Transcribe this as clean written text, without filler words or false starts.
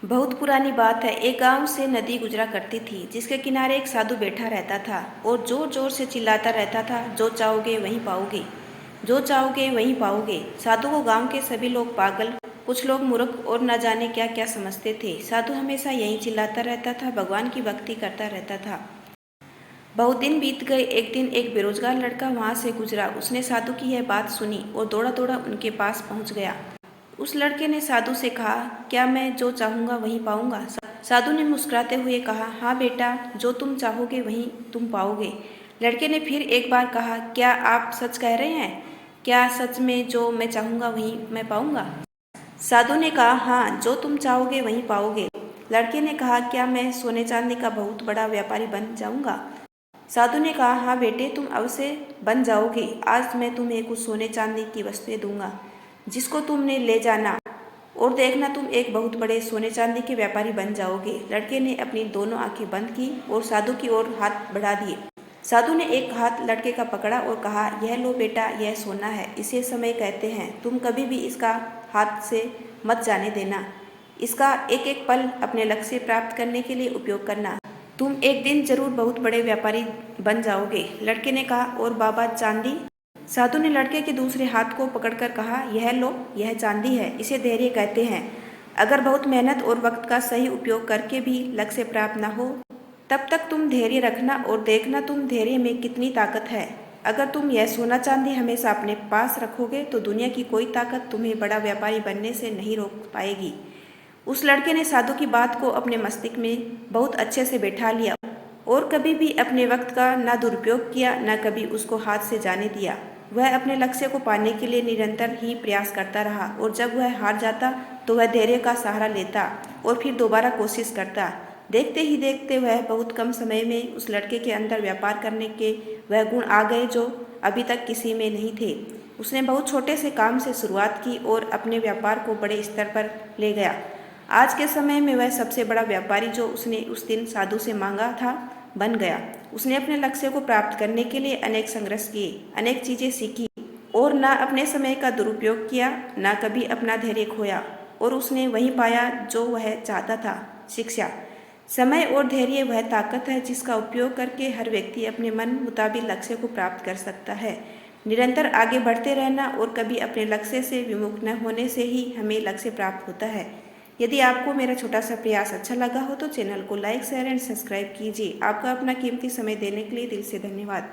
बहुत पुरानी बात है। एक गांव से नदी गुजरा करती थी, जिसके किनारे एक साधु बैठा रहता था और जोर जोर से चिल्लाता रहता था, जो चाहोगे वहीं पाओगे, जो चाहोगे वहीं पाओगे। साधु को गांव के सभी लोग पागल, कुछ लोग मूर्ख और न जाने क्या क्या समझते थे। साधु हमेशा यहीं चिल्लाता रहता था, भगवान की भक्ति करता रहता था। बहुत दिन बीत गए। एक दिन एक बेरोजगार लड़का वहां से गुजरा। उसने साधु की यह बात सुनी और दौड़ा दौड़ा उनके पास पहुंच गया। उस लड़के ने साधु से कहा, क्या मैं जो चाहूँगा वहीं पाऊँगा? साधु ने मुस्कुराते हुए कहा, हाँ बेटा, जो तुम चाहोगे वहीं तुम पाओगे। लड़के ने फिर एक बार कहा, क्या आप सच कह रहे हैं? क्या सच में जो मैं चाहूँगा वहीं मैं पाऊँगा? साधु ने कहा, हाँ, जो तुम चाहोगे वहीं पाओगे। लड़के ने कहा, क्या मैं सोने चांदी का बहुत बड़ा व्यापारी बन जाऊँगा? साधु ने कहा, हाँ बेटे, तुम अवश्य बन जाओगे। आज मैं तुम्हें कुछ सोने चांदी की वस्तुएं दूंगा, जिसको तुमने ले जाना और देखना तुम एक बहुत बड़े सोने चांदी के व्यापारी बन जाओगे। लड़के ने अपनी दोनों आंखें बंद की और साधु की ओर हाथ बढ़ा दिए। साधु ने एक हाथ लड़के का पकड़ा और कहा, यह लो बेटा, यह सोना है, इसे समय कहते हैं। तुम कभी भी इसका हाथ से मत जाने देना। इसका एक एक पल अपने लक्ष्य प्राप्त करने के लिए उपयोग करना। तुम एक दिन जरूर बहुत बड़े व्यापारी बन जाओगे। लड़के ने कहा, और बाबा चांदी? साधु ने लड़के के दूसरे हाथ को पकड़कर कहा, यह लो, यह चांदी है, इसे धैर्य कहते हैं। अगर बहुत मेहनत और वक्त का सही उपयोग करके भी लक्ष्य प्राप्त न हो, तब तक तुम धैर्य रखना और देखना तुम धैर्य में कितनी ताकत है। अगर तुम यह सोना चांदी हमेशा अपने पास रखोगे तो दुनिया की कोई ताकत तुम्हें बड़ा व्यापारी बनने से नहीं रोक पाएगी। उस लड़के ने साधु की बात को अपने मस्तिष्क में बहुत अच्छे से बैठा लिया और कभी भी अपने वक्त का न दुरुपयोग किया, न कभी उसको हाथ से जाने दिया। वह अपने लक्ष्य को पाने के लिए निरंतर ही प्रयास करता रहा और जब वह हार जाता तो वह धैर्य का सहारा लेता और फिर दोबारा कोशिश करता। देखते ही देखते वह बहुत कम समय में उस लड़के के अंदर व्यापार करने के वह गुण आ गए जो अभी तक किसी में नहीं थे। उसने बहुत छोटे से काम से शुरुआत की और अपने व्यापार को बड़े स्तर पर ले गया। आज के समय में वह सबसे बड़ा व्यापारी जो उसने उस दिन साधु से मांगा था बन गया। उसने अपने लक्ष्य को प्राप्त करने के लिए अनेक संघर्ष किए, अनेक चीजें सीखी और न अपने समय का दुरुपयोग किया, न कभी अपना धैर्य खोया और उसने वही पाया जो वह चाहता था, शिक्षा। समय और धैर्य वह ताकत है जिसका उपयोग करके हर व्यक्ति अपने मन मुताबिक लक्ष्य को प्राप्त कर सकता है। निरंतर आगे बढ़ते रहना और कभी अपने लक्ष्य से विमुख न होने से ही हमें लक्ष्य प्राप्त होता है। यदि आपको मेरा छोटा सा प्रयास अच्छा लगा हो तो चैनल को लाइक, शेयर एंड सब्सक्राइब कीजिए। आपका अपना कीमती समय देने के लिए दिल से धन्यवाद।